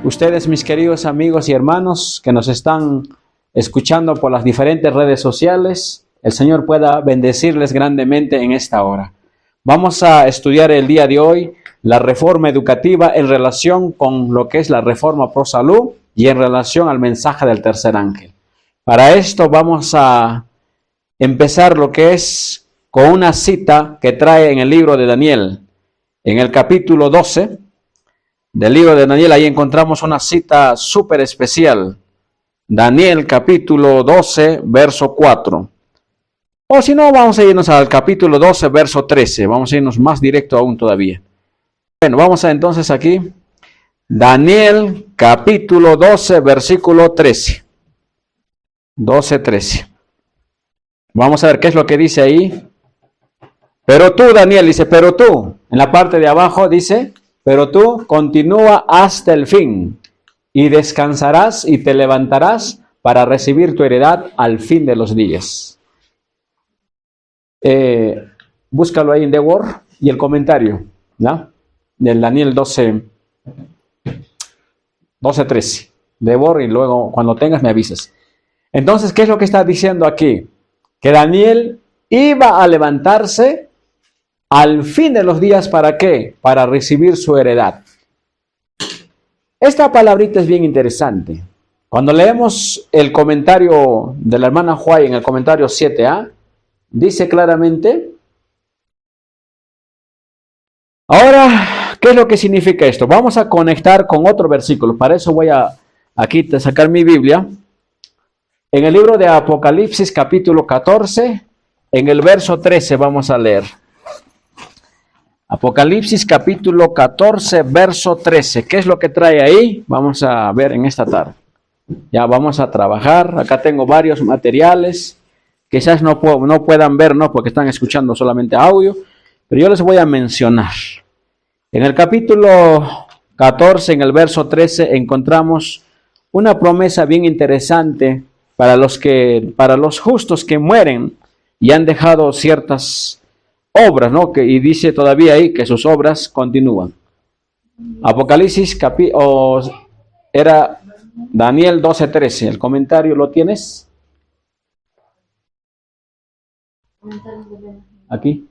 ustedes, mis queridos amigos y hermanos que nos están escuchando por las diferentes redes sociales, el Señor pueda bendecirles grandemente en esta hora. Vamos a estudiar el día de hoy la reforma educativa en relación con lo que es la reforma pro salud y en relación al mensaje del tercer ángel. Para esto vamos a empezar lo que es con una cita que trae en el libro de Daniel, en el capítulo 12 del libro de Daniel. Ahí encontramos una cita súper especial. Daniel capítulo 12, verso 4. O si no, vamos a irnos al capítulo 12, verso 13. Vamos a irnos más directo aún todavía. Bueno, vamos a entonces aquí. Daniel capítulo 12, versículo 13. 12, 13. Vamos a ver qué es lo que dice ahí. Pero tú, Daniel, dice, pero tú. En la parte de abajo dice, pero tú continúa hasta el fin y descansarás y te levantarás para recibir tu heredad al fin de los días. Búscalo ahí en The Word y el comentario, ¿no? Del Daniel 12, 13. The Word, y luego cuando tengas me avisas. Entonces, ¿qué es lo que está diciendo aquí? Que Daniel iba a levantarse al fin de los días, ¿para qué? Para recibir su heredad. Esta palabrita es bien interesante. Cuando leemos el comentario de la hermana Huay en el comentario 7a, dice claramente. Ahora, ¿qué es lo que significa esto? Vamos a conectar con otro versículo. Para eso voy a aquí sacar mi Biblia. En el libro de Apocalipsis capítulo 14, en el verso 13 vamos a leer. Apocalipsis capítulo 14, verso 13. ¿Qué es lo que trae ahí? Vamos a ver en esta tarde. Ya vamos a trabajar. Acá tengo varios materiales. Quizás no puedan ver, ¿no? Porque están escuchando solamente audio. Pero yo les voy a mencionar. En el capítulo 14, en el verso 13, encontramos una promesa bien interesante para los justos que mueren y han dejado ciertas obras, ¿no? Y dice todavía ahí que sus obras continúan. Apocalipsis era Daniel 12:13. ¿El comentario lo tienes? Aquí.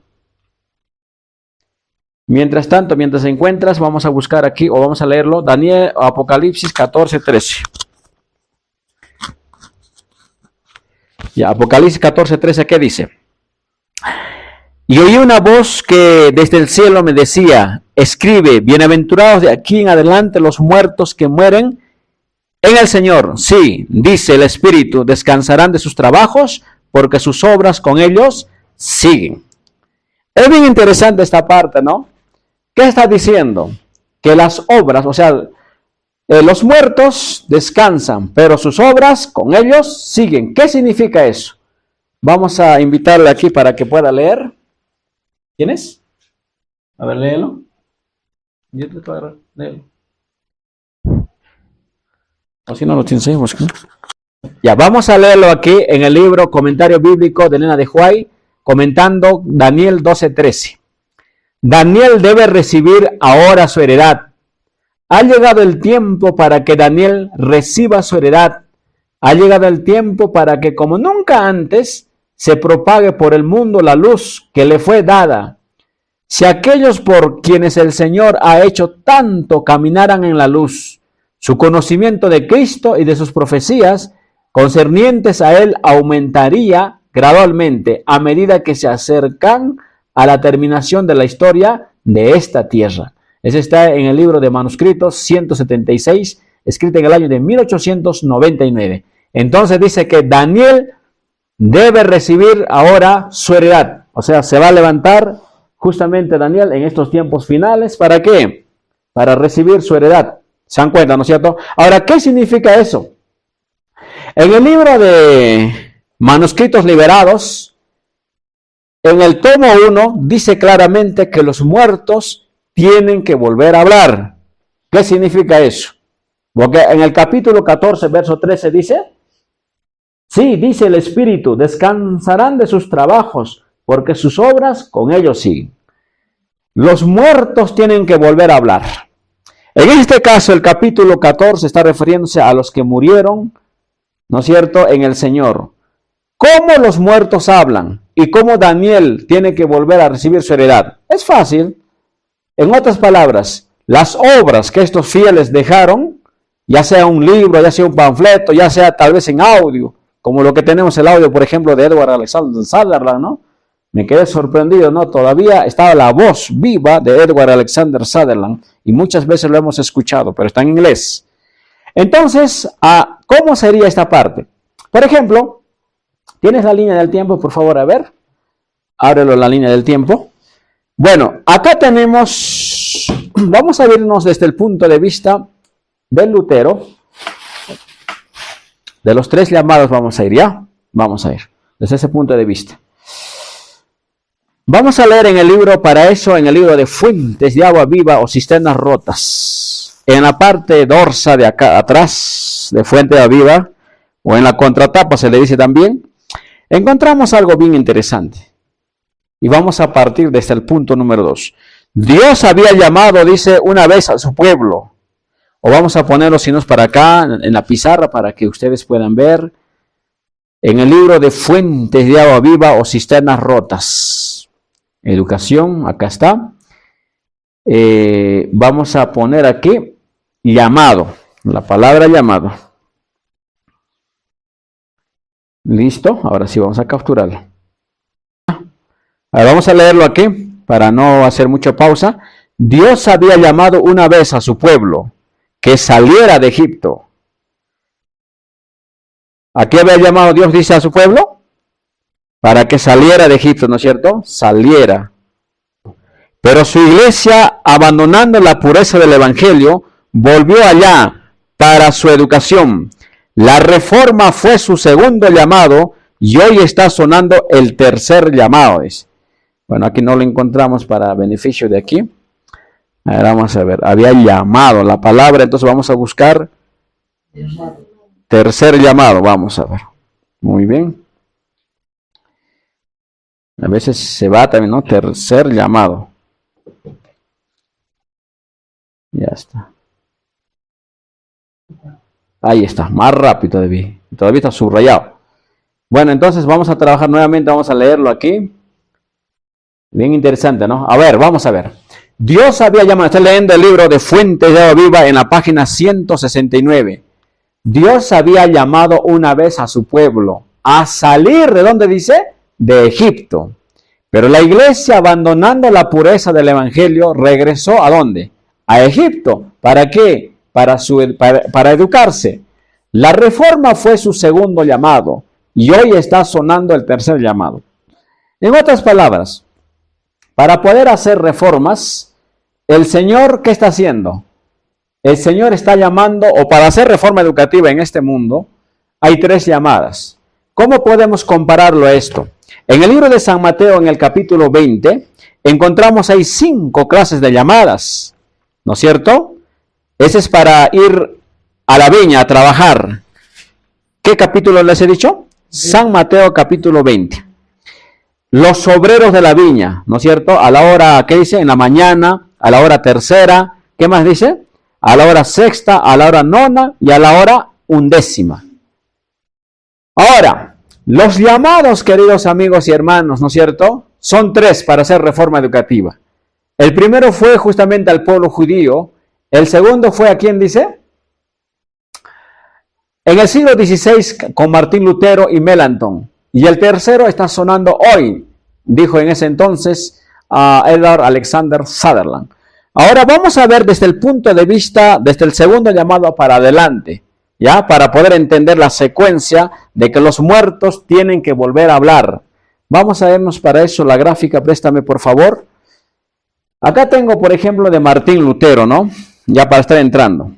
Mientras tanto, mientras encuentras, vamos a buscar aquí o vamos a leerlo. Daniel, Apocalipsis 14:13. Ya, Apocalipsis 14:13, ¿qué dice? Y oí una voz que desde el cielo me decía, escribe, bienaventurados de aquí en adelante los muertos que mueren en el Señor. Sí, dice el Espíritu, descansarán de sus trabajos porque sus obras con ellos siguen. Es bien interesante esta parte, ¿no? ¿Qué está diciendo? Que las obras, o sea, los muertos descansan, pero sus obras con ellos siguen. ¿Qué significa eso? Vamos a invitarle aquí para que pueda leer. ¿Quién es? A ver, léelo. Yo te puedo agarrar, léelo. O si no lo tienes ahí, busca. Ya, vamos a leerlo aquí en el libro Comentario Bíblico de Elena de Huay, comentando Daniel 12:13. Daniel debe recibir ahora su heredad. Ha llegado el tiempo para que Daniel reciba su heredad. Ha llegado el tiempo para que, como nunca antes, se propague por el mundo la luz que le fue dada. Si aquellos por quienes el Señor ha hecho tanto caminaran en la luz, su conocimiento de Cristo y de sus profecías concernientes a Él aumentaría gradualmente a medida que se acercan a la terminación de la historia de esta tierra. Ese está en el libro de manuscritos 176, escrito en el año de 1899. Entonces dice que Daniel debe recibir ahora su heredad. O sea, se va a levantar justamente Daniel en estos tiempos finales. ¿Para qué? Para recibir su heredad. ¿Se dan cuenta, no es cierto? Ahora, ¿qué significa eso? En el libro de manuscritos liberados, en el tomo 1, dice claramente que los muertos tienen que volver a hablar. ¿Qué significa eso? Porque en el capítulo 14, verso 13 dice, sí, dice el Espíritu, descansarán de sus trabajos, porque sus obras con ellos siguen. Los muertos tienen que volver a hablar. En este caso, el capítulo 14 está refiriéndose a los que murieron, ¿no es cierto?, en el Señor. ¿Cómo los muertos hablan? ¿Y cómo Daniel tiene que volver a recibir su heredad? Es fácil. En otras palabras, las obras que estos fieles dejaron, ya sea un libro, ya sea un panfleto, ya sea tal vez en audio, como lo que tenemos el audio, por ejemplo, de Edward Alexander Sutherland, ¿no? Me quedé sorprendido, ¿no? Todavía estaba la voz viva de Edward Alexander Sutherland y muchas veces lo hemos escuchado, pero está en inglés. Entonces, ¿cómo sería esta parte? Por ejemplo, ¿tienes la línea del tiempo, por favor? A ver, ábrelo la línea del tiempo. Bueno, acá tenemos, vamos a vernos desde el punto de vista del Lutero. De los 3 llamados vamos a ir, ¿ya? Vamos a ir, desde ese punto de vista. Vamos a leer en el libro, para eso, en el libro de Fuentes de Agua Viva o Cisternas Rotas. En la parte dorsa de acá atrás, de Fuente de Agua Viva, o en la contratapa se le dice también, encontramos algo bien interesante. Y vamos a partir desde el punto número 2. Dios había llamado, dice, una vez a su pueblo. O vamos a poner los signos para acá, en la pizarra, para que ustedes puedan ver. En el libro de Fuentes de Agua Viva o Cisternas Rotas. Educación, acá está. Vamos a poner aquí, llamado. La palabra llamado. Listo, ahora sí vamos a capturarlo. Ahora vamos a leerlo aquí, para no hacer mucha pausa. Dios había llamado una vez a su pueblo que saliera de Egipto. ¿A qué había llamado Dios, dice, a su pueblo? Para que saliera de Egipto, ¿no es cierto? Saliera. Pero su iglesia, abandonando la pureza del evangelio, volvió allá para su educación. La reforma fue su segundo llamado y hoy está sonando el tercer llamado. Bueno, aquí no lo encontramos para beneficio de aquí. Ahora vamos a ver, había llamado la palabra, entonces vamos a buscar tercer llamado, vamos a ver. Muy bien. A veces se va también, ¿no? Tercer llamado. Ya está. Ahí está, más rápido todavía. Todavía está subrayado. Bueno, entonces vamos a trabajar nuevamente, vamos a leerlo aquí. Bien interesante, ¿no? A ver, vamos a ver. Dios había llamado, estoy leyendo el libro de Fuentes de Agua Viva en la página 169. Dios había llamado una vez a su pueblo a salir, ¿de dónde dice? De Egipto. Pero la iglesia, abandonando la pureza del evangelio, regresó ¿a dónde? A Egipto. ¿Para qué? Para educarse. La reforma fue su segundo llamado y hoy está sonando el tercer llamado. En otras palabras, para poder hacer reformas, el Señor, ¿qué está haciendo? El Señor está llamando, o para hacer reforma educativa en este mundo, hay 3 llamadas. ¿Cómo podemos compararlo a esto? En el libro de San Mateo, en el capítulo 20, encontramos ahí 5 clases de llamadas, ¿no es cierto? Ese es para ir a la viña a trabajar. ¿Qué capítulo les he dicho? San Mateo, capítulo 20. Los obreros de la viña, ¿no es cierto? A la hora, ¿qué dice? En la mañana, a la hora tercera, ¿qué más dice? A la hora sexta, a la hora nona y a la hora 11ª. Ahora, los llamados, queridos amigos y hermanos, ¿no es cierto? Son 3 para hacer reforma educativa. El primero fue justamente al pueblo judío. El segundo fue ¿a quién dice? En el siglo XVI con Martín Lutero y Melanchthon. Y el tercero está sonando hoy, dijo en ese entonces Edward Alexander Sutherland. Ahora vamos a ver desde el punto de vista, desde el segundo llamado para adelante, ¿ya? Para poder entender la secuencia de que los muertos tienen que volver a hablar. Vamos a vernos para eso la gráfica, préstame por favor. Acá tengo, por ejemplo, de Martín Lutero, ¿no? Ya para estar entrando.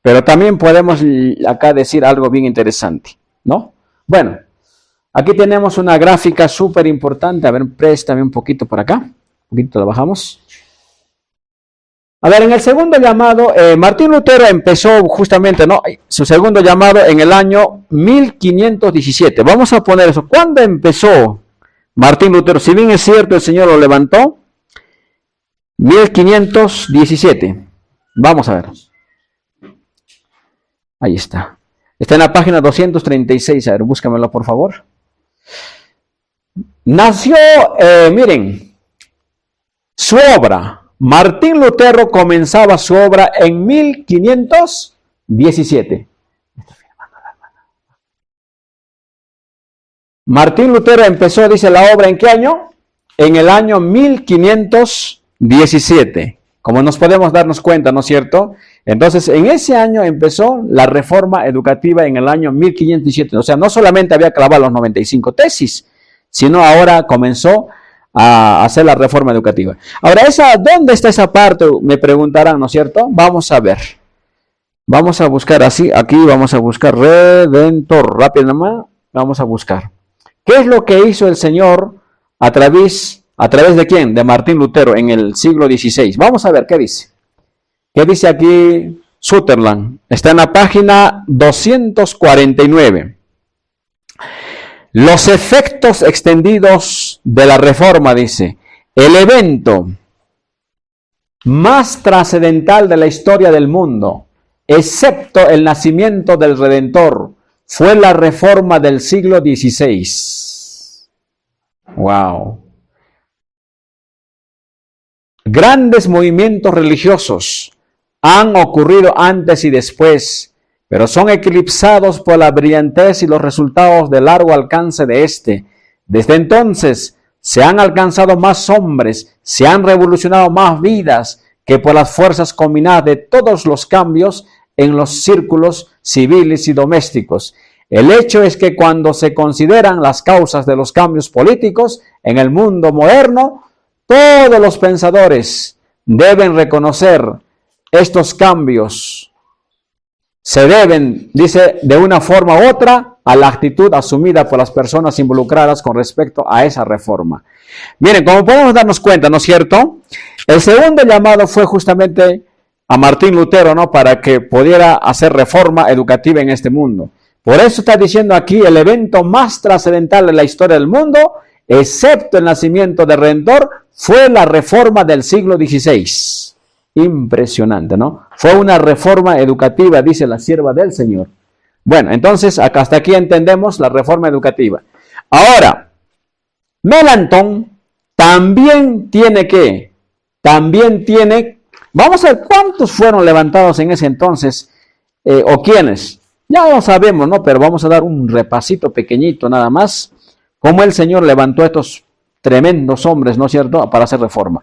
Pero también podemos acá decir algo bien interesante, ¿no? Bueno, aquí tenemos una gráfica súper importante. A ver, préstame un poquito por acá. Un poquito la bajamos. A ver, en el segundo llamado, Martín Lutero empezó justamente, ¿no? Su segundo llamado en el año 1517. Vamos a poner eso. ¿Cuándo empezó Martín Lutero? Si bien es cierto, el Señor lo levantó. 1517. Vamos a ver. Ahí está. Está en la página 236. A ver, búscamelo, por favor. Nació, miren, su obra. Martín Lutero comenzaba su obra en 1517. Martín Lutero empezó, dice la obra, ¿en qué año? En el año 1517. Como nos podemos darnos cuenta, ¿no es cierto? Entonces, en ese año empezó la reforma educativa en el año 1517. O sea, no solamente había clavado los 95 tesis, sino ahora comenzó a hacer la reforma educativa. Ahora, ¿dónde está esa parte? Me preguntarán, ¿no es cierto? Vamos a ver. Vamos a buscar así, aquí vamos a buscar Redentor, rápido nomás, vamos a buscar. ¿Qué es lo que hizo el Señor a través de quién? De Martín Lutero en el siglo XVI. Vamos a ver qué dice. ¿Qué dice aquí Sutherland? Está en la página 249. Los efectos extendidos de la reforma, dice, el evento más trascendental de la historia del mundo, excepto el nacimiento del Redentor, fue la reforma del siglo XVI. Wow. Grandes movimientos religiosos han ocurrido antes y después, pero son eclipsados por la brillantez y los resultados de largo alcance de este. Desde entonces se han alcanzado más hombres, se han revolucionado más vidas que por las fuerzas combinadas de todos los cambios en los círculos civiles y domésticos. El hecho es que cuando se consideran las causas de los cambios políticos en el mundo moderno, todos los pensadores deben reconocer estos cambios. Se deben, dice, de una forma u otra, a la actitud asumida por las personas involucradas con respecto a esa reforma. Miren, como podemos darnos cuenta, ¿no es cierto? El segundo llamado fue justamente a Martín Lutero, ¿no? Para que pudiera hacer reforma educativa en este mundo. Por eso está diciendo aquí el evento más trascendental de la historia del mundo, excepto el nacimiento del Redentor, fue la reforma del siglo XVI. Impresionante, ¿no? Fue una reforma educativa, dice la sierva del Señor. Bueno, entonces hasta aquí entendemos la reforma educativa. Ahora, Melanchthon también tiene, vamos a ver cuántos fueron levantados en ese entonces, o quiénes. Ya lo sabemos, ¿no? Pero vamos a dar un repasito pequeñito nada más, cómo el Señor levantó a estos tremendos hombres, ¿no es cierto?, para hacer reforma.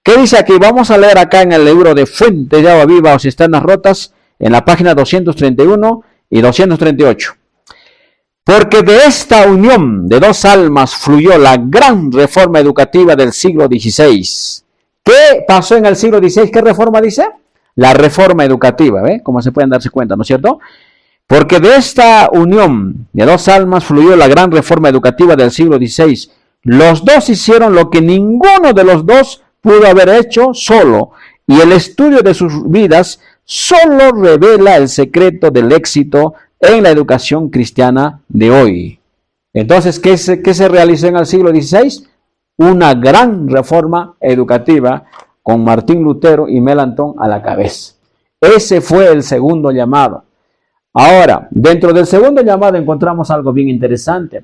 ¿Qué dice aquí? Vamos a leer acá en el libro de Fuentes de Agua Viva o Cisternas Rotas, en la página 231 y 238. Porque de esta unión de dos almas fluyó la gran reforma educativa del siglo XVI. ¿Qué pasó en el siglo XVI? ¿Qué reforma dice? La reforma educativa, ¿ve? Como se pueden darse cuenta, ¿no es cierto? Porque de esta unión de dos almas fluyó la gran reforma educativa del siglo XVI. Los dos hicieron lo que ninguno de los dos pudo haber hecho solo, y el estudio de sus vidas solo revela el secreto del éxito en la educación cristiana de hoy. Entonces, ¿qué se realizó en el siglo XVI? Una gran reforma educativa con Martín Lutero y Melanchthon a la cabeza. Ese fue el segundo llamado. Ahora, dentro del segundo llamado encontramos algo bien interesante.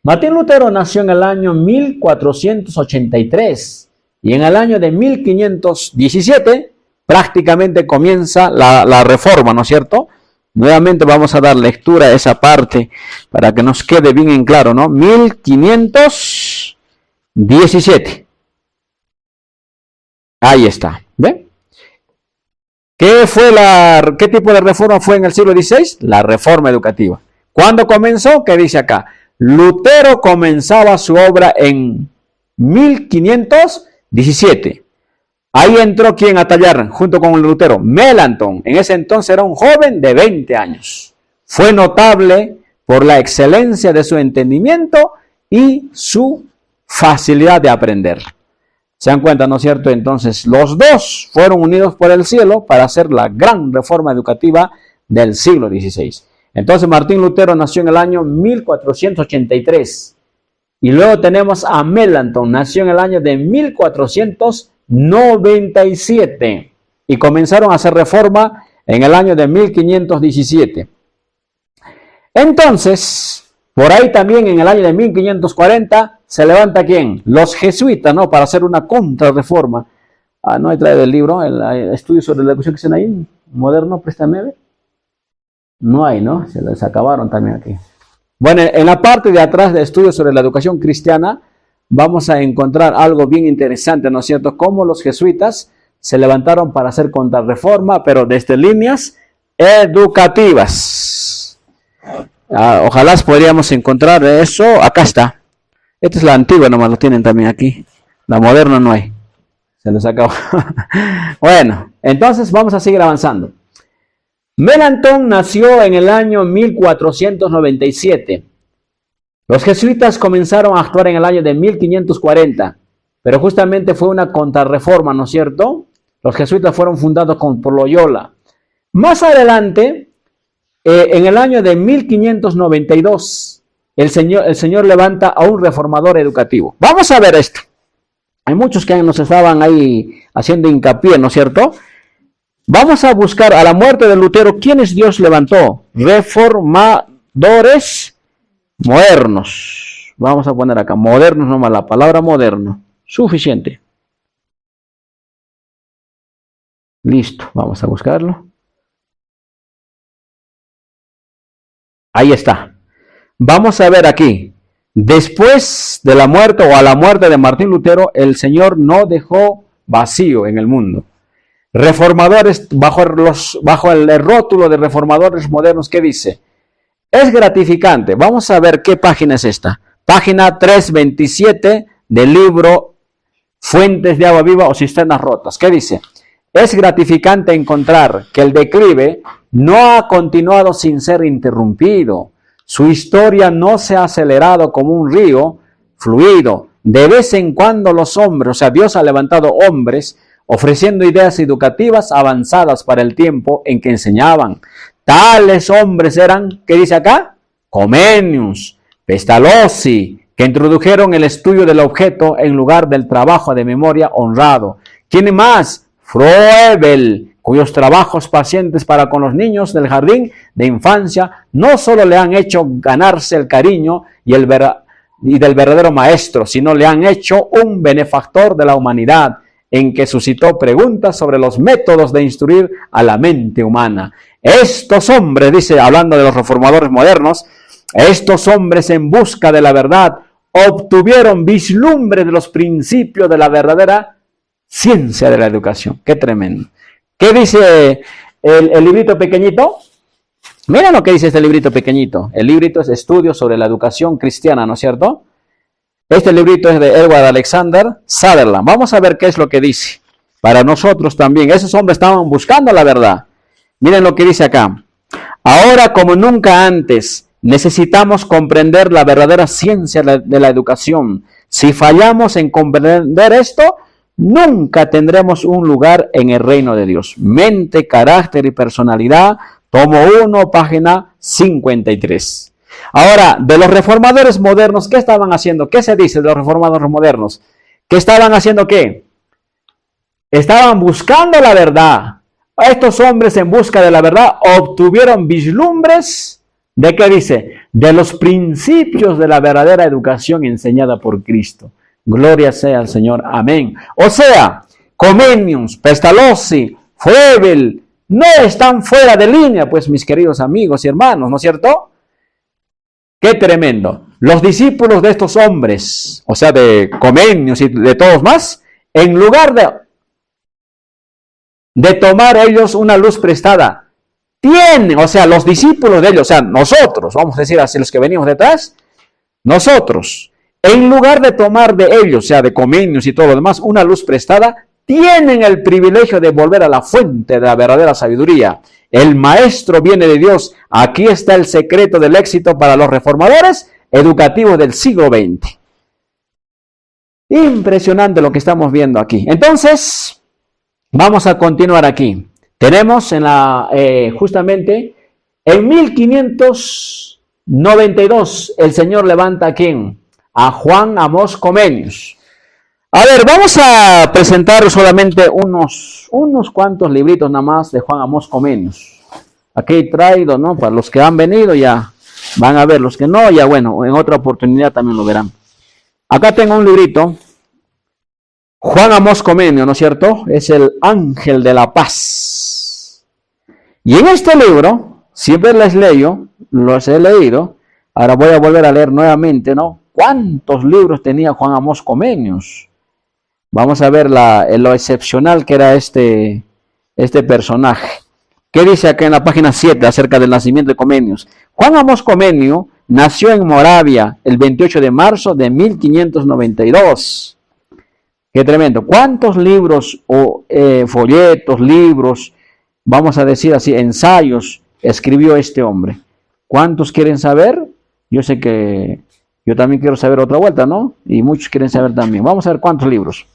Martín Lutero nació en el año 1483 y en el año de 1517 prácticamente comienza la reforma, ¿no es cierto? Nuevamente vamos a dar lectura a esa parte para que nos quede bien en claro, ¿no? 1517. Ahí está, ¿ve? ¿Qué tipo de reforma fue en el siglo XVI? La reforma educativa. ¿Cuándo comenzó? ¿Qué dice acá? Lutero comenzaba su obra en 1517. Ahí entró ¿quién a tallar junto con Lutero? Melanchthon. En ese entonces era un joven de 20 años. Fue notable por la excelencia de su entendimiento y su facilidad de aprender. ¿Se dan cuenta, no es cierto? Entonces, los dos fueron unidos por el cielo para hacer la gran reforma educativa del siglo XVI. Entonces, Martín Lutero nació en el año 1483. Y luego tenemos a Melanchthon, nació en el año de 1497. Y comenzaron a hacer reforma en el año de 1517. Entonces, por ahí también en el año de 1540 se levanta ¿quién? Los jesuitas, ¿no? Para hacer una contrarreforma. No he traído el libro, el estudio sobre la educación cristiana ahí, moderno, préstame. No hay, ¿no? Se les acabaron también aquí. Bueno, en la parte de atrás de estudios sobre la educación cristiana vamos a encontrar algo bien interesante, ¿no es cierto? Cómo los jesuitas se levantaron para hacer contrarreforma, pero desde líneas educativas. Ojalá podríamos encontrar eso. Acá está. Esta es la antigua, nomás lo tienen también aquí. La moderna no hay. Se les acabó. Bueno, entonces vamos a seguir avanzando. Melanchthon nació en el año 1497. Los jesuitas comenzaron a actuar en el año de 1540, pero justamente fue una contrarreforma, ¿no es cierto? Los jesuitas fueron fundados por Loyola. Más adelante, en el año de 1592, el Señor levanta a un reformador educativo. Vamos a ver esto. Hay muchos que nos estaban ahí haciendo hincapié, ¿no es cierto? Vamos a buscar a la muerte de Lutero, ¿quiénes Dios levantó? Reformadores modernos. Vamos a poner acá, modernos nomás, la palabra moderno. Suficiente. Listo, vamos a buscarlo. Ahí está. Vamos a ver aquí. Después de la muerte o a la muerte de Martín Lutero, el Señor no dejó vacío en el mundo. Reformadores, bajo el rótulo de reformadores modernos, ¿qué dice? Es gratificante. Vamos a ver qué página es esta. Página 327 del libro Fuentes de Agua Viva o Cisternas Rotas. ¿Qué dice? Es gratificante encontrar que el declive no ha continuado sin ser interrumpido. Su historia no se ha acelerado como un río fluido. De vez en cuando los hombres, o sea, Dios ha levantado hombres ofreciendo ideas educativas avanzadas para el tiempo en que enseñaban. Tales hombres eran, ¿qué dice acá? Comenius, Pestalozzi, que introdujeron el estudio del objeto en lugar del trabajo de memoria honrado. ¿Quién más? Froebel, cuyos trabajos pacientes para con los niños del jardín de infancia no solo le han hecho ganarse el cariño y del verdadero maestro, sino le han hecho un benefactor de la humanidad, en que suscitó preguntas sobre los métodos de instruir a la mente humana. Estos hombres, dice, hablando de los reformadores modernos, estos hombres en busca de la verdad obtuvieron vislumbre de los principios de la verdadera ciencia de la educación. Qué tremendo. ¿Qué dice el librito pequeñito? Miren lo que dice este librito pequeñito. El librito es Estudios sobre la Educación Cristiana, ¿no es cierto? Este librito es de Edward Alexander Sutherland. Vamos a ver qué es lo que dice. Para nosotros también. Esos hombres estaban buscando la verdad. Miren lo que dice acá. Ahora como nunca antes necesitamos comprender la verdadera ciencia de la educación. Si fallamos en comprender esto, nunca tendremos un lugar en el reino de Dios. Mente, carácter y personalidad. Tomo 1, página 53. Ahora, de los reformadores modernos, ¿qué estaban haciendo? ¿Qué se dice de los reformadores modernos? ¿Qué estaban haciendo qué? Estaban buscando la verdad. Estos hombres en busca de la verdad obtuvieron vislumbres de ¿qué dice? De los principios de la verdadera educación enseñada por Cristo. Gloria sea al Señor. Amén. O sea, Comenius, Pestalozzi, Froebel, no están fuera de línea, pues mis queridos amigos y hermanos, ¿no es cierto? ¡Qué tremendo! Los discípulos de estos hombres, o sea, de Comenius y de todos más, en lugar de tomar ellos una luz prestada, tienen, o sea, los discípulos de ellos, o sea, nosotros, vamos a decir así, los que venimos detrás, nosotros, en lugar de tomar de ellos, o sea, de Comenius y todo lo demás, una luz prestada, tienen el privilegio de volver a la fuente de la verdadera sabiduría. El maestro viene de Dios. Aquí está el secreto del éxito para los reformadores educativos del siglo XX. Impresionante lo que estamos viendo aquí. Entonces, vamos a continuar aquí. Tenemos justamente en 1592 el Señor levanta ¿a quién? A Juan Amós Comenius. A ver, vamos a presentar solamente unos cuantos libritos nada más de Juan Amós Comenius. Aquí he traído, ¿no? Para los que han venido ya van a ver, los que no, ya bueno, en otra oportunidad también lo verán. Acá tengo un librito, Juan Amós Comenius, ¿no es cierto? Es el Ángel de la Paz. Y en este libro, siempre los he leído, ahora voy a volver a leer nuevamente, ¿no? ¿Cuántos libros tenía Juan Amós Comenius? Vamos a ver lo excepcional que era este personaje. ¿Qué dice acá en la página 7 acerca del nacimiento de Comenius? Juan Amós Comenius nació en Moravia el 28 de marzo de 1592. Qué tremendo. ¿Cuántos libros o folletos, libros, vamos a decir así, ensayos escribió este hombre? ¿Cuántos quieren saber? Yo sé que yo también quiero saber otra vuelta, ¿no? Y muchos quieren saber también. Vamos a ver cuántos libros.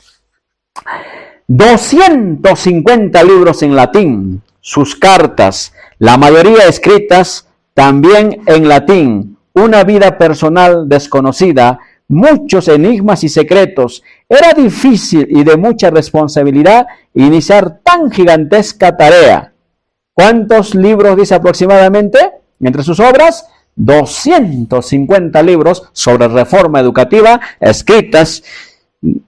250 libros en latín, sus cartas, la mayoría escritas también en latín, una vida personal desconocida, muchos enigmas y secretos. Era difícil y de mucha responsabilidad iniciar tan gigantesca tarea. ¿Cuántos libros dice aproximadamente entre sus obras? 250 libros sobre reforma educativa escritas,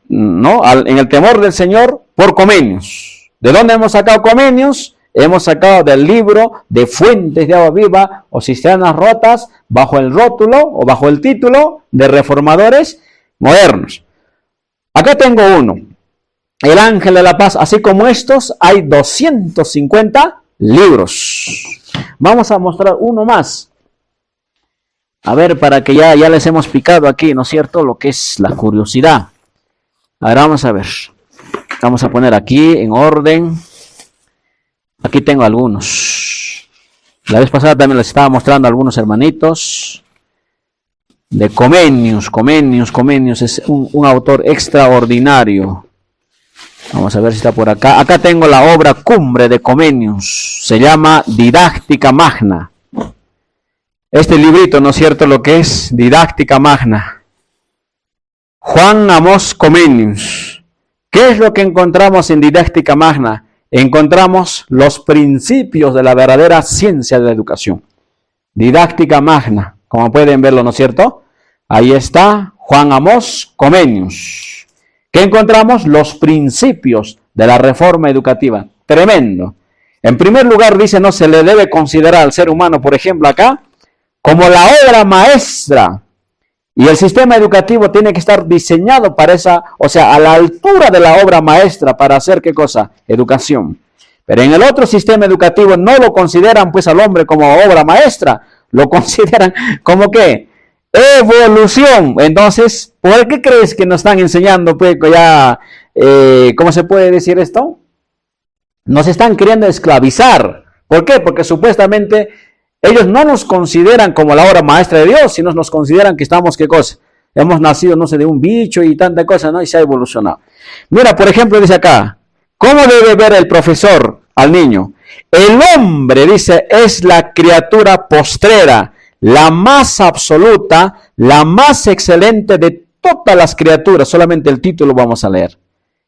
¿no?, en el temor del Señor por Comenius. ¿De dónde hemos sacado Comenius? Hemos sacado del libro de Fuentes de Agua Viva o Cisternas Rotas, bajo el rótulo o bajo el título de Reformadores Modernos. Acá tengo uno, El Ángel de la Paz. Así como estos, hay 250 libros. Vamos a mostrar uno más. A ver, para que ya les hemos picado aquí, ¿no es cierto?, lo que es la curiosidad. Ahora vamos a ver. Vamos a poner aquí en orden. Aquí tengo algunos. La vez pasada también les estaba mostrando a algunos hermanitos. De Comenius. Comenius es un autor extraordinario. Vamos a ver si está por acá. Acá tengo la obra cumbre de Comenius. Se llama Didáctica Magna. Este librito, ¿no es cierto?, lo que es Didáctica Magna. Juan Amós Comenius. ¿Qué es lo que encontramos en Didáctica Magna? Encontramos los principios de la verdadera ciencia de la educación. Didáctica Magna, como pueden verlo, ¿no es cierto? Ahí está Juan Amós Comenius. ¿Qué encontramos? Los principios de la reforma educativa. Tremendo. En primer lugar, dice, no se le debe considerar al ser humano, por ejemplo, acá, como la obra maestra. Y el sistema educativo tiene que estar diseñado para esa, o sea, a la altura de la obra maestra para hacer, ¿qué cosa? Educación. Pero en el otro sistema educativo no lo consideran pues al hombre como obra maestra, lo consideran como ¿qué? Evolución. Entonces, ¿por qué crees que nos están enseñando pues ya, cómo se puede decir esto? Nos están queriendo esclavizar. ¿Por qué? Porque supuestamente ellos no nos consideran como la obra maestra de Dios, sino nos consideran que estamos, ¿qué cosa? Hemos nacido, no sé, de un bicho y tanta cosa, ¿no? Y se ha evolucionado. Mira, por ejemplo, dice acá, ¿cómo debe ver el profesor al niño? El hombre, dice, es la criatura postrera, la más absoluta, la más excelente de todas las criaturas. Solamente el título vamos a leer.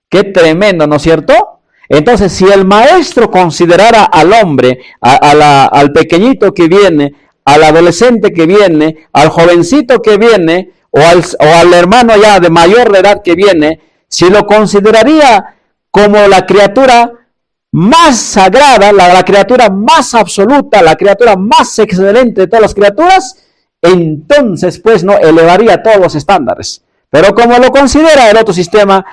Qué tremendo, ¿no es cierto? Entonces, si el maestro considerara al hombre, al pequeñito que viene, al adolescente que viene, al jovencito que viene, o al hermano ya de mayor edad que viene, si lo consideraría como la criatura más sagrada, la criatura más absoluta, la criatura más excelente de todas las criaturas, entonces pues no elevaría todos los estándares. Pero como lo considera el otro sistema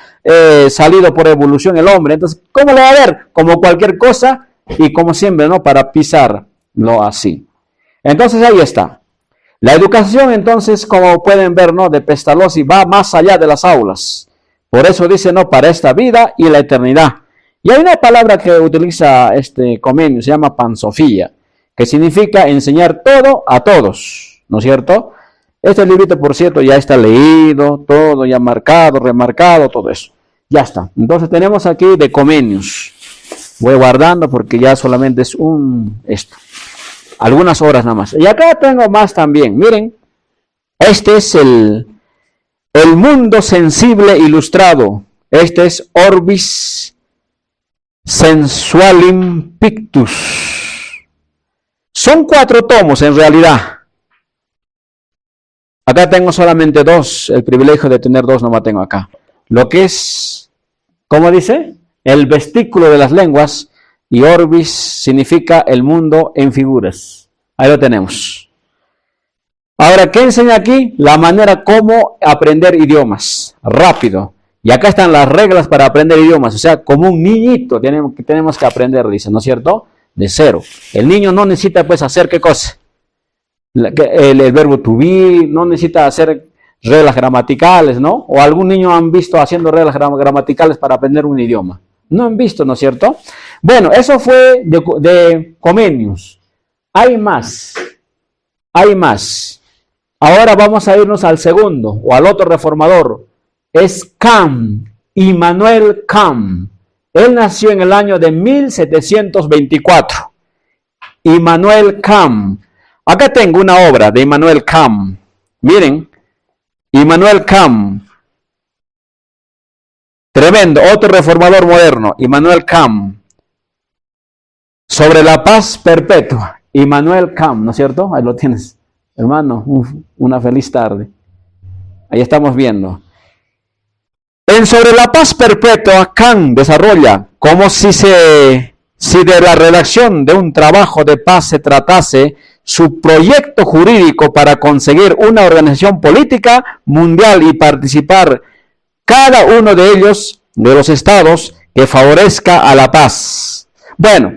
salido por evolución el hombre, entonces, ¿cómo le va a ver? Como cualquier cosa y como siempre, ¿no? Para pisarlo así. Entonces, ahí está. La educación, entonces, como pueden ver, ¿no?, de Pestalozzi va más allá de las aulas. Por eso dice, ¿no?, para esta vida y la eternidad. Y hay una palabra que utiliza Comenius, se llama pansofía, que significa enseñar todo a todos, ¿no es cierto? Este librito, por cierto, ya está leído, todo ya marcado, remarcado, todo eso. Ya está. Entonces tenemos aquí de Comenius. Voy guardando porque ya solamente es algunas horas nada más. Y acá tengo más también. Miren, este es el El mundo sensible ilustrado. Este es Orbis Sensualim Pictus. Son 4 tomos en realidad. Acá tengo solamente 2. El privilegio de tener 2 nomás tengo acá. Lo que es, ¿cómo dice? El vestículo de las lenguas. Y Orbis significa el mundo en figuras. Ahí lo tenemos. Ahora, ¿qué enseña aquí? La manera cómo aprender idiomas. Rápido. Y acá están las reglas para aprender idiomas. O sea, como un niñito tenemos que aprender, dice, ¿no es cierto? De 0. El niño no necesita, pues, hacer ¿qué cosa? El verbo to be, no necesita hacer reglas gramaticales, ¿no? O algún niño han visto haciendo reglas gramaticales para aprender un idioma. No han visto, ¿no es cierto? Bueno, eso fue de Comenius. Hay más. Hay más. Ahora vamos a irnos al segundo, o al otro reformador. Es Kant, Immanuel Kant. Él nació en el año de 1724. Immanuel Kant. Acá tengo una obra de Immanuel Kant. Miren, Immanuel Kant. Tremendo, otro reformador moderno, Immanuel Kant. Sobre la paz perpetua, Immanuel Kant, ¿no es cierto? Ahí lo tienes, hermano, una feliz tarde. Ahí estamos viendo. En Sobre la paz perpetua, Kant desarrolla como si de la redacción de un trabajo de paz se tratase, su proyecto jurídico para conseguir una organización política mundial y participar cada uno de ellos, de los estados, que favorezca a la paz. Bueno,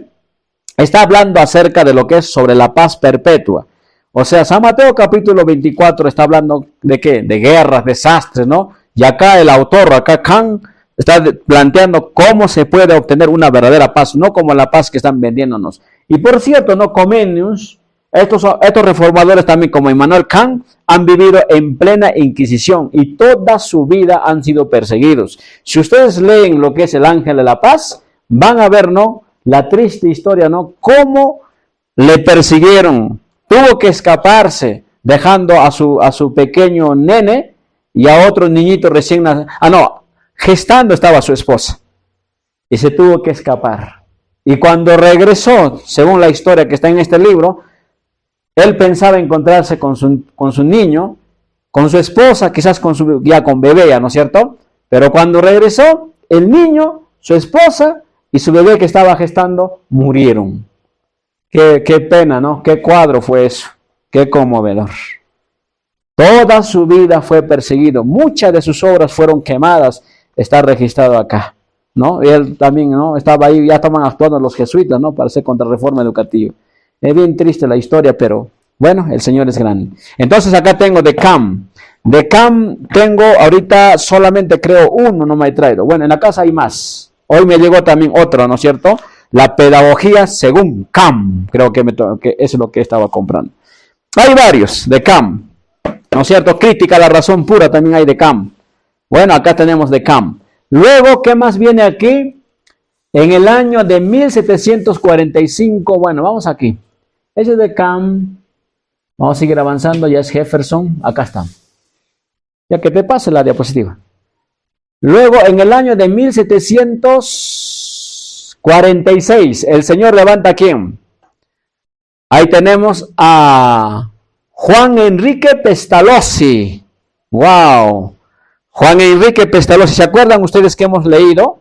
está hablando acerca de lo que es sobre la paz perpetua. O sea, San Mateo capítulo 24 está hablando de qué? De guerras, desastres, ¿no? Y acá el autor, acá Kant, está planteando cómo se puede obtener una verdadera paz, no como la paz que están vendiéndonos. Y por cierto, ¿no? Comenius, estos reformadores también como Immanuel Kant han vivido en plena Inquisición y toda su vida han sido perseguidos. Si ustedes leen lo que es el Ángel de la Paz, van a ver, ¿no? La triste historia, ¿no? Cómo le persiguieron. Tuvo que escaparse dejando a su pequeño nene y a otro niñito recién nacido. Gestando estaba su esposa. Y se tuvo que escapar. Y cuando regresó, según la historia que está en este libro, él pensaba encontrarse con su niño, con su esposa, quizás ya con bebé, ¿no es cierto? Pero cuando regresó, el niño, su esposa y su bebé que estaba gestando murieron. Qué pena, ¿no? Qué cuadro fue eso. Qué conmovedor. Toda su vida fue perseguido. Muchas de sus obras fueron quemadas. Está registrado acá, ¿no? Y él también, ¿no? Estaba ahí, ya estaban actuando los jesuitas, ¿no? Para hacer contrarreforma educativa. Es bien triste la historia, pero bueno, el Señor es grande. Entonces acá tengo de Kant. De Kant tengo ahorita solamente creo uno, no me he traído. Bueno, en la casa hay más. Hoy me llegó también otro, ¿no es cierto? La pedagogía según Kant. Creo que eso es lo que estaba comprando. Hay varios de Kant, ¿no es cierto? Crítica a la razón pura también hay de Kant. Bueno, acá tenemos de Kant. Luego, ¿qué más viene aquí? En el año de 1745, bueno, vamos aquí. Ese es de Kant. Vamos a seguir avanzando, ya es Jefferson. Acá está. Ya que te pase la diapositiva. Luego, en el año de 1746, el señor levanta ¿a quién? Ahí tenemos a Juan Enrique Pestalozzi. ¡Wow! Juan Enrique Pestalozzi. ¿Se acuerdan ustedes que hemos leído?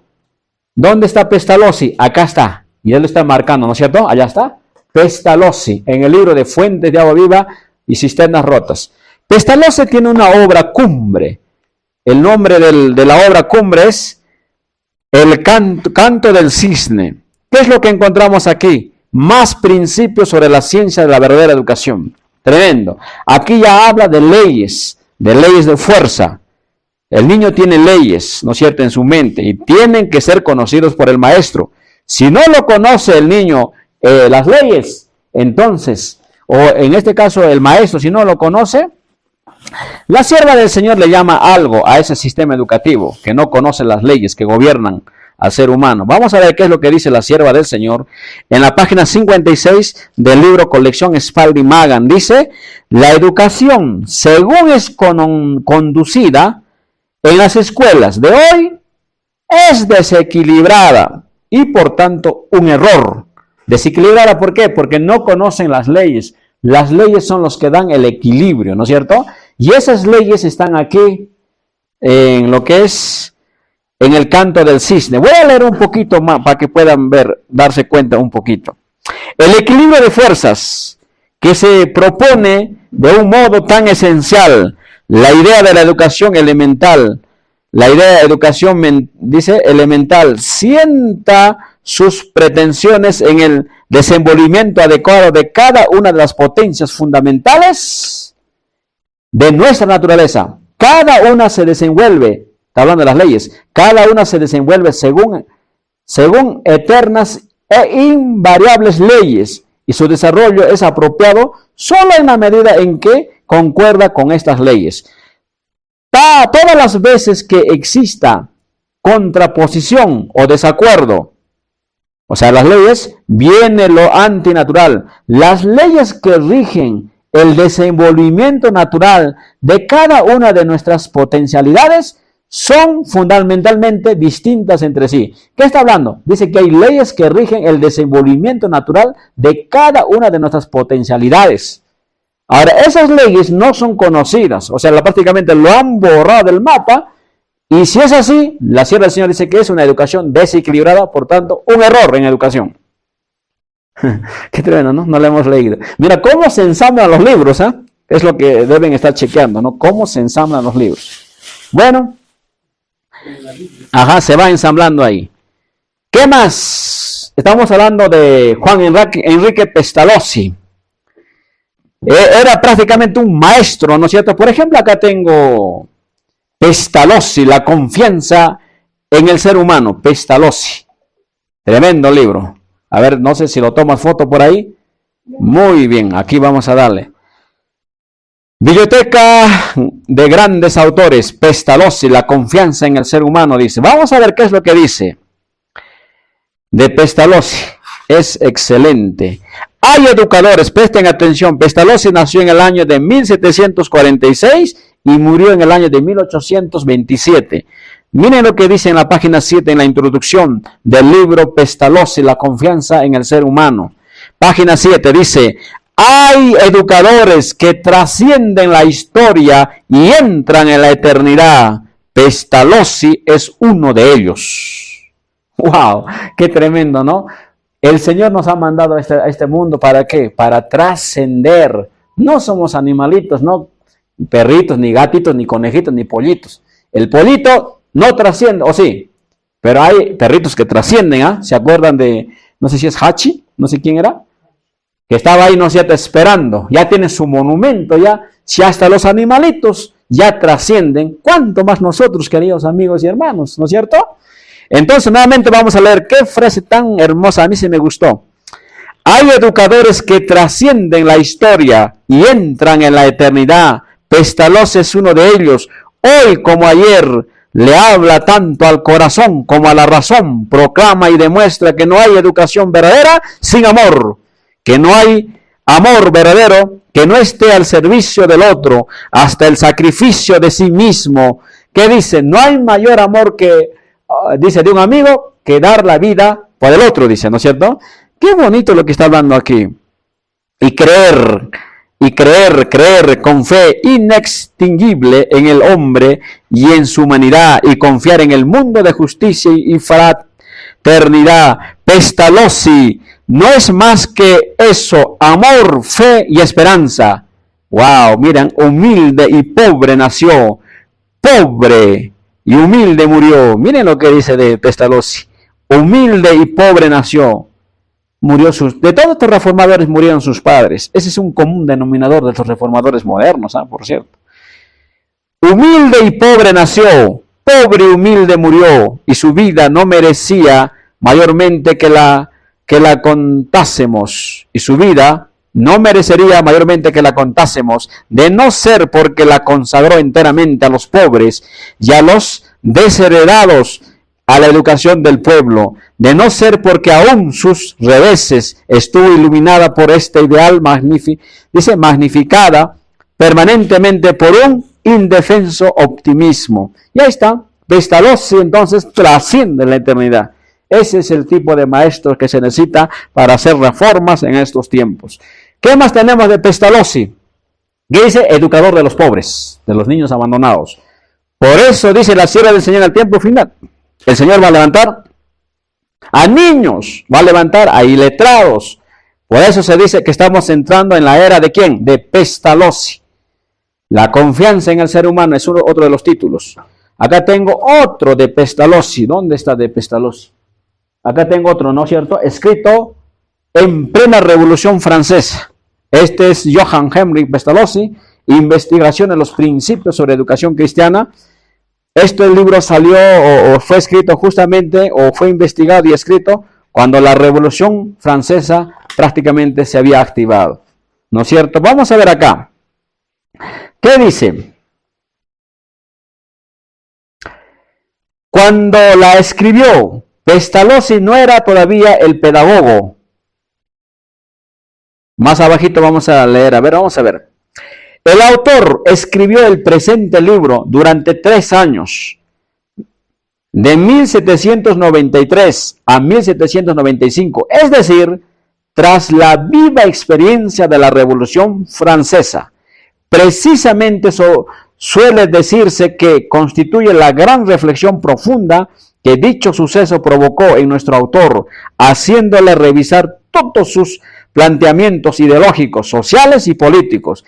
¿Dónde está Pestalozzi? Acá está. Y él lo está marcando, ¿no es cierto? Allá está. Pestalozzi, en el libro de Fuentes de Agua Viva y Cisternas Rotas. Pestalozzi tiene una obra cumbre. El nombre de la obra cumbre es El Canto del Cisne. ¿Qué es lo que encontramos aquí? Más principios sobre la ciencia de la verdadera educación. Tremendo. Aquí ya habla de leyes de fuerza. El niño tiene leyes, ¿no es cierto?, en su mente y tienen que ser conocidos por el maestro. Si no lo conoce el niño, las leyes, entonces, o en este caso el maestro, si no lo conoce, la sierva del Señor le llama algo a ese sistema educativo que no conoce las leyes que gobiernan al ser humano. Vamos a ver qué es lo que dice la sierva del Señor en la página 56 del libro Colección Spalding Magan. Dice, la educación, según es conducida, en las escuelas de hoy es desequilibrada y por tanto un error. Desequilibrada, ¿por qué? Porque no conocen las leyes. Las leyes son los que dan el equilibrio, ¿no es cierto? Y esas leyes están aquí en lo que es en el canto del cisne. Voy a leer un poquito más para que puedan ver, darse cuenta un poquito. El equilibrio de fuerzas que se propone de un modo tan esencial, la idea de la educación elemental, la idea de educación, dice, elemental, sienta sus pretensiones en el desenvolvimiento adecuado de cada una de las potencias fundamentales de nuestra naturaleza. Cada una se desenvuelve, está hablando de las leyes, cada una se desenvuelve según eternas e invariables leyes, y su desarrollo es apropiado solo en la medida en que concuerda con estas leyes. Todas las veces que exista contraposición o desacuerdo, o sea, las leyes, viene lo antinatural. Las leyes que rigen el desenvolvimiento natural de cada una de nuestras potencialidades son fundamentalmente distintas entre sí. ¿Qué está hablando? Dice que hay leyes que rigen el desenvolvimiento natural de cada una de nuestras potencialidades. Ahora, esas leyes no son conocidas, o sea, prácticamente lo han borrado del mapa, y si es así, la sierva del Señor dice que es una educación desequilibrada, por tanto, un error en educación. Qué tremendo, ¿no? No lo hemos leído. Mira, cómo se ensamblan los libros, ¿eh? Es lo que deben estar chequeando, ¿no? Cómo se ensamblan los libros. Bueno, se va ensamblando ahí. ¿Qué más? Estamos hablando de Juan Enrique Pestalozzi. Era prácticamente un maestro, ¿no es cierto? Por ejemplo, acá tengo Pestalozzi, la confianza en el ser humano. Pestalozzi. Tremendo libro. A ver, no sé si lo tomas foto por ahí. Muy bien, aquí vamos a darle. Biblioteca de grandes autores. Pestalozzi, la confianza en el ser humano, dice. Vamos a ver qué es lo que dice de Pestalozzi. Es excelente. Hay educadores, presten atención. Pestalozzi nació en el año de 1746 y murió en el año de 1827. Miren lo que dice en la página 7 en la introducción del libro Pestalozzi, la confianza en el ser humano. Página 7 dice: hay educadores que trascienden la historia y entran en la eternidad. Pestalozzi es uno de ellos. ¡Wow! ¡Qué tremendo!, ¿no? El Señor nos ha mandado a este mundo, ¿para qué? Para trascender. No somos animalitos, no perritos, ni gatitos, ni conejitos, ni pollitos. El pollito no trasciende, o sí, pero hay perritos que trascienden, ¿ah? ¿Se acuerdan de, no sé si es Hachi, no sé quién era? Que estaba ahí, no sé, esperando, ya tiene su monumento, ya, si hasta los animalitos ya trascienden, ¿cuánto más nosotros, queridos amigos y hermanos, ¿no es cierto? Entonces, nuevamente vamos a leer, qué frase tan hermosa, a mí se me gustó. Hay educadores que trascienden la historia y entran en la eternidad. Pestalozzi es uno de ellos. Hoy como ayer le habla tanto al corazón como a la razón. Proclama y demuestra que no hay educación verdadera sin amor. Que no hay amor verdadero que no esté al servicio del otro hasta el sacrificio de sí mismo. ¿Qué dice? No hay mayor amor que, dice, de un amigo que dar la vida por el otro, dice, ¿no es cierto? Qué bonito lo que está hablando aquí. Y creer con fe inextinguible en el hombre y en su humanidad, y confiar en el mundo de justicia y fraternidad. Pestalozzi no es más que eso: amor, fe y esperanza. Wow, miren, humilde y pobre nació, pobre y humilde murió. Miren lo que dice de Pestalozzi: humilde y pobre nació. De todos estos reformadores murieron sus padres. Ese es un común denominador de los reformadores modernos, por cierto. Humilde y pobre nació, pobre y humilde murió, y su vida no merecía mayormente que la contásemos, y su vida no merecería mayormente que la contásemos, de no ser porque la consagró enteramente a los pobres y a los desheredados, a la educación del pueblo, de no ser porque aún sus reveses estuvo iluminada por este ideal magnificada permanentemente por un indefenso optimismo. Y ahí está, Pestalozzi entonces trasciende la eternidad. Ese es el tipo de maestro que se necesita para hacer reformas en estos tiempos. ¿Qué más tenemos de Pestalozzi? ¿Qué dice? Educador de los pobres, de los niños abandonados. Por eso dice la sierva del Señor al tiempo final. El Señor va a levantar a niños, va a levantar a iletrados. Por eso se dice que estamos entrando en la era de ¿quién? De Pestalozzi. La confianza en el ser humano es otro de los títulos. Acá tengo otro de Pestalozzi. ¿Dónde está de Pestalozzi? Acá tengo otro, ¿no es cierto? Escrito en plena Revolución Francesa. Este es Johann Heinrich Pestalozzi, Investigación de los Principios sobre Educación Cristiana. Este libro salió o fue escrito justamente, o fue investigado y escrito cuando la Revolución Francesa prácticamente se había activado. ¿No es cierto? Vamos a ver acá. ¿Qué dice? Cuando la escribió, Pestalozzi no era todavía el pedagogo. Más abajito vamos a leer, vamos a ver. El autor escribió el presente libro durante 3 años, de 1793 a 1795, es decir, tras la viva experiencia de la Revolución Francesa. Precisamente suele decirse que constituye la gran reflexión profunda que dicho suceso provocó en nuestro autor, haciéndole revisar todos sus planteamientos ideológicos, sociales y políticos.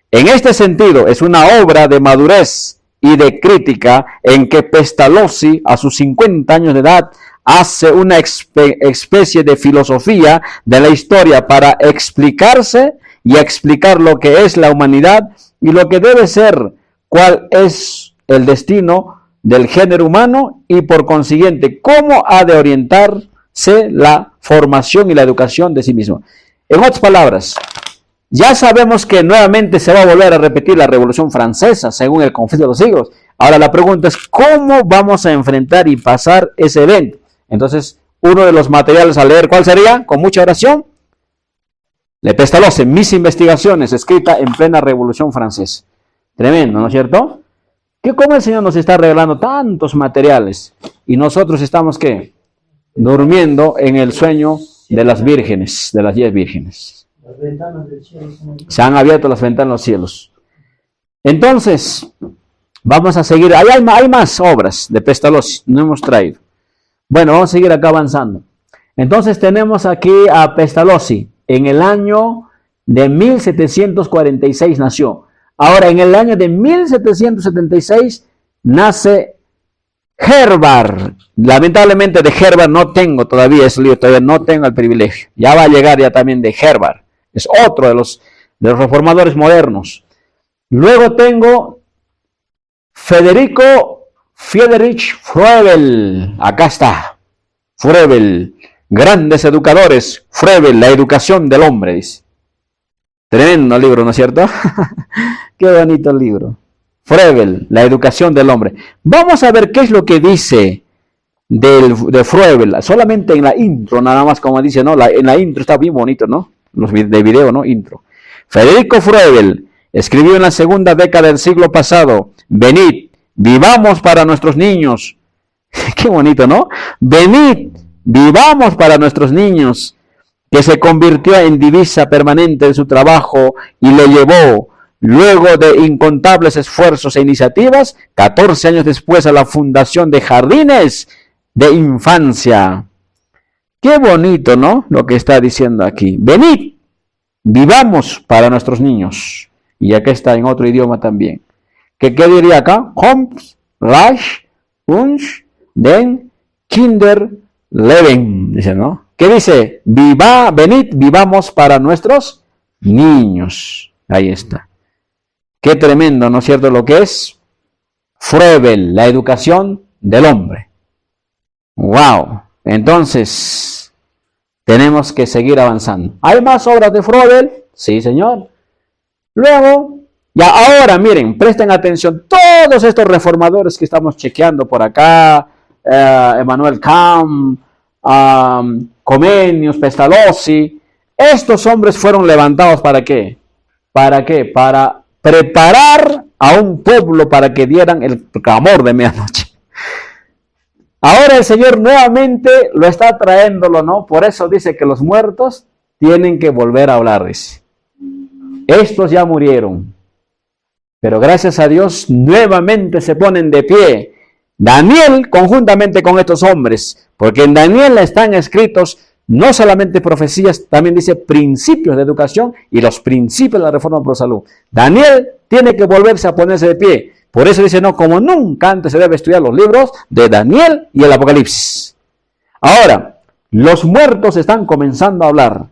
En este sentido, es una obra de madurez y de crítica en que Pestalozzi, a sus 50 años de edad, hace una especie de filosofía de la historia para explicarse y explicar lo que es la humanidad y lo que debe ser, cuál es el destino del género humano y por consiguiente cómo ha de orientarse la formación y la educación de sí mismo. En otras palabras, ya sabemos que nuevamente se va a volver a repetir la Revolución Francesa según el conflicto de los siglos. Ahora la pregunta es ¿cómo vamos a enfrentar y pasar ese evento? Entonces, uno de los materiales a leer, ¿cuál sería? Con mucha oración. De Pestalozzi, Mis investigaciones, escrita en plena Revolución Francesa. Tremendo, ¿no es cierto? Que como el Señor nos está regalando tantos materiales y nosotros estamos, ¿qué? Durmiendo en el sueño de las vírgenes, de las 10 vírgenes. Las ventanas del cielo se han abierto las ventanas de los cielos. Entonces, vamos a seguir. Hay más obras de Pestalozzi, no hemos traído. Bueno, vamos a seguir acá avanzando. Entonces tenemos aquí a Pestalozzi. En el año de 1746 nació. Ahora, en el año de 1776 nace Herbart. Lamentablemente de Herbart no tengo todavía ese libro, todavía no tengo el privilegio. Ya va a llegar ya también de Herbart. Es otro de los reformadores modernos. Luego tengo Friedrich Froebel. Acá está. Froebel. Grandes educadores. Froebel, la educación del hombre, dice. Tremendo libro, ¿no es cierto? Qué bonito libro. Froebel, la educación del hombre. Vamos a ver qué es lo que dice de Froebel. Solamente en la intro, nada más como dice, ¿no? En la intro está bien bonito, ¿no? Los de video, ¿no? Intro. Federico Froebel escribió en la segunda década del siglo pasado: venid, vivamos para nuestros niños. Qué bonito, ¿no? Venid, vivamos para nuestros niños, que se convirtió en divisa permanente de su trabajo y le llevó, luego de incontables esfuerzos e iniciativas, 14 años después, a la fundación de jardines de infancia. Qué bonito, ¿no? Lo que está diciendo aquí. Venid, vivamos para nuestros niños. Y acá está en otro idioma también. ¿Qué diría acá? Kommt, rasch, uns, den, Kinder, leben. Dice, ¿no? ¿Qué dice? Venid, vivamos para nuestros niños. Ahí está. Qué tremendo, ¿no es cierto? Lo que es Froebel, la educación del hombre. ¡Wow! Entonces, tenemos que seguir avanzando. ¿Hay más obras de Froebel? Sí, señor. Luego, ya ahora, miren, presten atención. Todos estos reformadores que estamos chequeando por acá, Emmanuel Kant, Comenius, Pestalozzi, estos hombres fueron levantados ¿para qué? ¿Para qué? Para preparar a un pueblo para que dieran el clamor de medianoche. Ahora el Señor nuevamente lo está trayéndolo, ¿no? Por eso dice que los muertos tienen que volver a hablar, dice. Estos ya murieron, pero gracias a Dios nuevamente se ponen de pie. Daniel conjuntamente con estos hombres, porque en Daniel están escritos no solamente profecías, también dice principios de educación y los principios de la reforma pro salud. Daniel tiene que volverse a ponerse de pie. Por eso dice, no, como nunca antes se debe estudiar los libros de Daniel y el Apocalipsis. Ahora, los muertos están comenzando a hablar.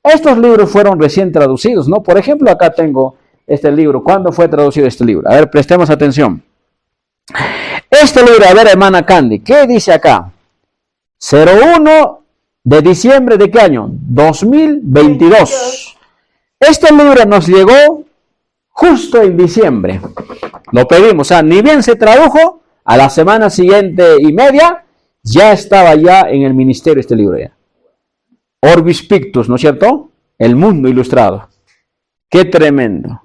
Estos libros fueron recién traducidos, ¿no? Por ejemplo, acá tengo este libro. ¿Cuándo fue traducido este libro? A ver, prestemos atención. Este libro, a ver, hermana Candy, ¿qué dice acá? 01 de diciembre ¿de qué año? 2022. Este libro nos llegó justo en diciembre. Lo pedimos, o sea, ni bien se tradujo, a la semana siguiente y media, ya estaba ya en el ministerio este libro ya. Orbis Pictus, ¿no es cierto? El mundo ilustrado. ¡Qué tremendo!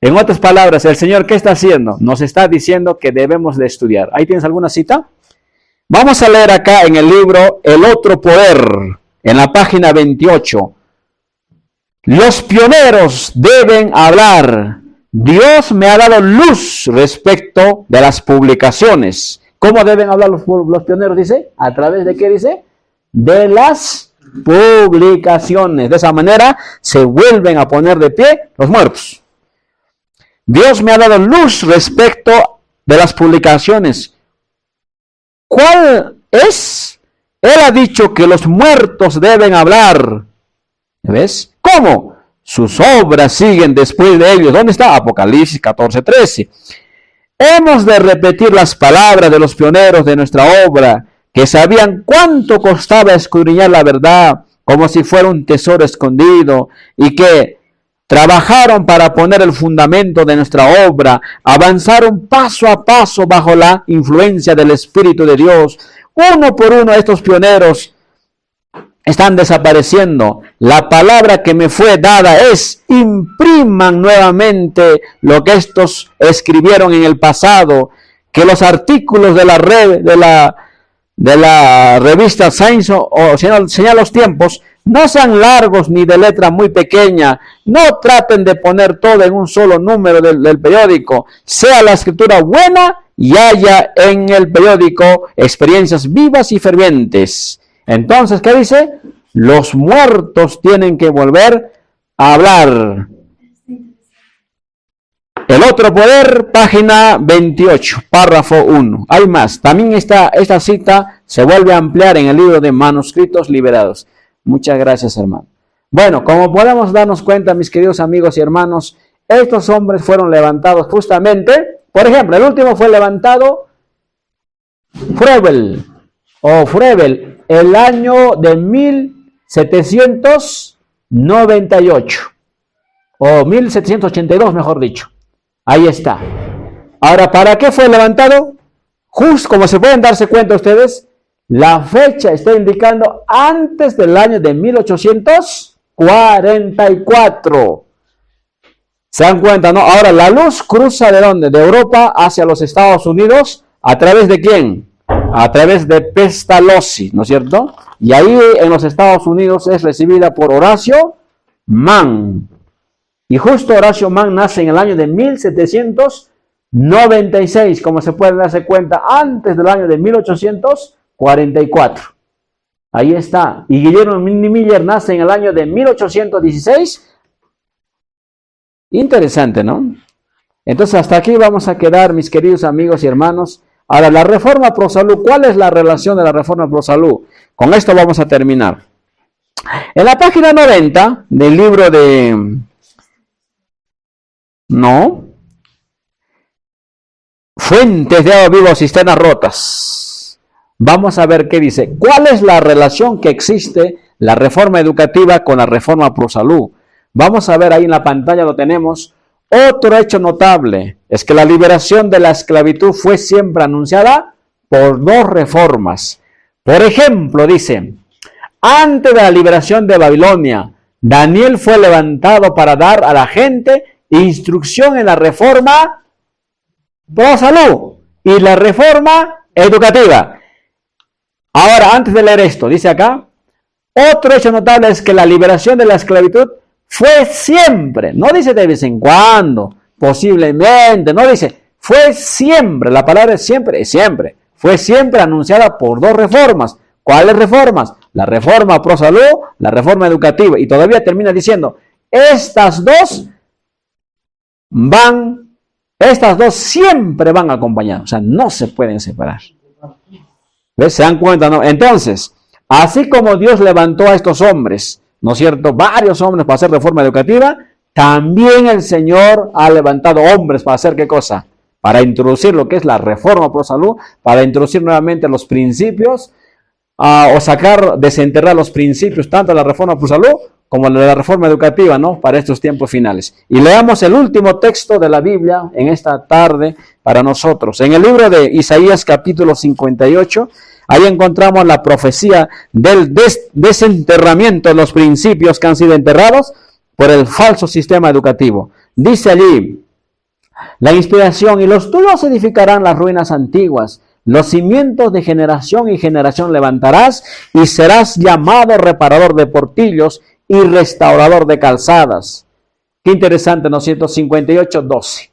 En otras palabras, el Señor, ¿qué está haciendo? Nos está diciendo que debemos de estudiar. ¿Ahí tienes alguna cita? Vamos a leer acá en el libro El Otro Poder, en la página 28. Los pioneros deben hablar. Dios me ha dado luz respecto de las publicaciones. ¿Cómo deben hablar los pioneros? Dice, ¿a través de qué dice? De las publicaciones. De esa manera se vuelven a poner de pie los muertos. Dios me ha dado luz respecto de las publicaciones. ¿Cuál es? Él ha dicho que los muertos deben hablar. ¿Ves? ¿Cómo? Sus obras siguen después de ellos. ¿Dónde está? Apocalipsis 14:13. Hemos de repetir las palabras de los pioneros de nuestra obra, que sabían cuánto costaba escudriñar la verdad, como si fuera un tesoro escondido, y que trabajaron para poner el fundamento de nuestra obra, avanzaron paso a paso bajo la influencia del Espíritu de Dios. Uno por uno estos pioneros están desapareciendo. La palabra que me fue dada es: impriman nuevamente lo que estos escribieron en el pasado, que los artículos de la revista Science o Señal los Tiempos no sean largos ni de letra muy pequeña. No traten de poner todo en un solo número del periódico. Sea la escritura buena y haya en el periódico experiencias vivas y fervientes. Entonces, ¿qué dice? Los muertos tienen que volver a hablar. El Otro Poder, página 28, párrafo 1. Hay más. También esta cita se vuelve a ampliar en el libro de Manuscritos Liberados. Muchas gracias, hermano. Bueno, como podemos darnos cuenta, mis queridos amigos y hermanos, estos hombres fueron levantados justamente. Por ejemplo, el último fue levantado Froebel, el año de 1798, o 1782, mejor dicho. Ahí está. Ahora, ¿para qué fue levantado? Justo como se pueden darse cuenta ustedes, la fecha está indicando antes del año de 1844. ¿Se dan cuenta, no? Ahora, la luz cruza ¿de dónde? De Europa hacia los Estados Unidos. ¿A través de quién? A través de Pestalozzi, ¿no es cierto? Y ahí en los Estados Unidos es recibida por Horacio Mann. Y justo Horacio Mann nace en el año de 1796, como se puede darse cuenta, antes del año de 1844. Ahí está. Y Guillermo Miller nace en el año de 1816. Interesante, ¿no? Entonces, hasta aquí vamos a quedar, mis queridos amigos y hermanos. Ahora, la reforma pro salud. ¿Cuál es la relación de la reforma pro salud? Con esto vamos a terminar. En la página 90 del libro de... Fuentes de agua viva o cisternas rotas. Vamos a ver qué dice. ¿Cuál es la relación que existe la reforma educativa con la reforma pro salud? Vamos a ver ahí en la pantalla, lo tenemos. Otro hecho notable es que la liberación de la esclavitud fue siempre anunciada por dos reformas. Por ejemplo, dice, antes de la liberación de Babilonia, Daniel fue levantado para dar a la gente instrucción en la reforma pro salud y la reforma educativa. Ahora, antes de leer esto, dice acá, otro hecho notable es que la liberación de la esclavitud fue siempre, no dice de vez en cuando, posiblemente, no dice, fue siempre, la palabra es siempre, fue siempre anunciada por dos reformas. ¿Cuáles reformas? La reforma pro salud, la reforma educativa, y todavía termina diciendo, estas dos siempre van acompañadas, o sea, no se pueden separar. ¿Ves? ¿Se dan cuenta? ¿No? Entonces, así como Dios levantó a estos hombres, ¿no es cierto? Varios hombres para hacer reforma educativa, también el Señor ha levantado hombres para hacer ¿qué cosa? Para introducir lo que es la reforma pro salud, para introducir nuevamente los principios, o desenterrar los principios tanto de la reforma pro salud como de la reforma educativa, ¿no? Para estos tiempos finales. Y leamos el último texto de la Biblia en esta tarde para nosotros. En el libro de Isaías capítulo 58, ahí encontramos la profecía del desenterramiento de los principios que han sido enterrados por el falso sistema educativo. Dice allí, la inspiración, y los tuyos edificarán las ruinas antiguas, los cimientos de generación y generación levantarás, y serás llamado reparador de portillos y restaurador de calzadas. Qué interesante, ¿no es cierto? 58:12.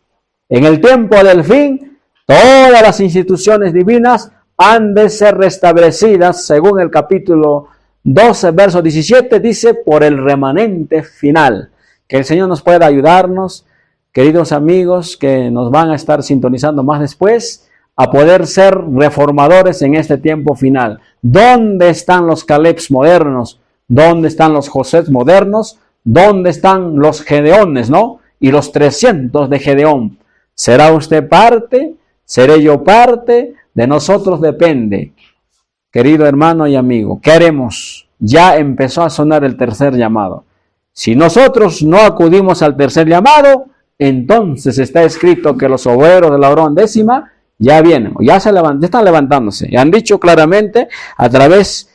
En el tiempo del fin, todas las instituciones divinas han de ser restablecidas, según el capítulo 12, verso 17, dice, por el remanente final. Que el Señor nos pueda ayudarnos, queridos amigos, que nos van a estar sintonizando más después, a poder ser reformadores en este tiempo final. ¿Dónde están los Calebs modernos? ¿Dónde están los Josés modernos? ¿Dónde están los Gedeones, no? Y los 300 de Gedeón. ¿Será usted parte? ¿Seré yo parte? De nosotros depende. Querido hermano y amigo, ¿qué haremos? Ya empezó a sonar el tercer llamado. Si nosotros no acudimos al tercer llamado, entonces está escrito que los obreros de la hora undécima ya vienen, ya están levantándose. Y han dicho claramente a través,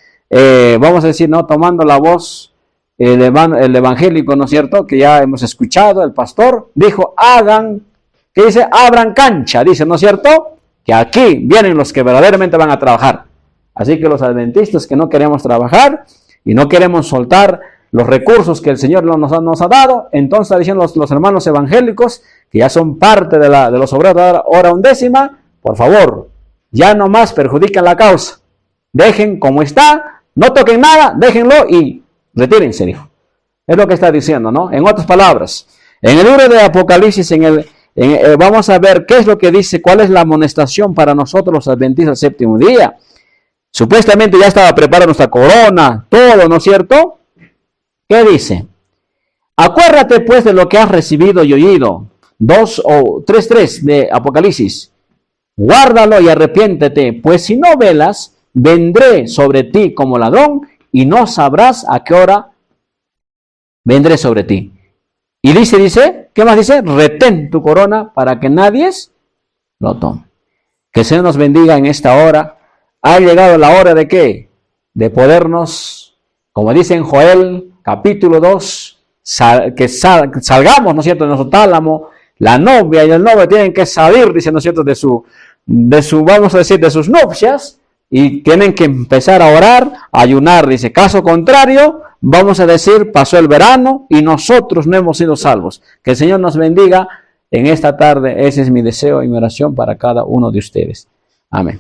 vamos a decir, no, tomando la voz el evangélico, ¿no es cierto? Que ya hemos escuchado, el pastor dijo, ¿qué dice? Abran cancha, dice, ¿no es cierto? Que aquí vienen los que verdaderamente van a trabajar. Así que los adventistas que no queremos trabajar y no queremos soltar los recursos que el Señor nos ha dado, entonces está diciendo los hermanos evangélicos que ya son parte de los obreros de la hora undécima, por favor, ya no más perjudican la causa. Dejen como está, no toquen nada, déjenlo y retírense, dijo. Es lo que está diciendo, ¿no? En otras palabras, en el libro de Apocalipsis, vamos a ver qué es lo que dice, cuál es la amonestación para nosotros los adventistas del séptimo día. Supuestamente ya estaba preparada nuestra corona, todo, ¿no es cierto? ¿Qué dice? Acuérdate pues de lo que has recibido y oído. 3:3 de Apocalipsis. Guárdalo y arrepiéntete, pues si no velas, vendré sobre ti como ladrón y no sabrás a qué hora vendré sobre ti. Y dice, ¿qué más dice? Retén tu corona para que nadie lo tome. Que el Señor nos bendiga en esta hora. Ha llegado la hora de ¿qué? De podernos, como dice en Joel, capítulo 2, que salgamos, ¿no es cierto?, de nuestro tálamo. La novia y el novio tienen que salir, dice, ¿no es cierto?, de su, vamos a decir, de sus nupcias, y tienen que empezar a orar, a ayunar, dice. Caso contrario, vamos a decir, pasó el verano y nosotros no hemos sido salvos. Que el Señor nos bendiga en esta tarde. Ese es mi deseo y mi oración para cada uno de ustedes. Amén.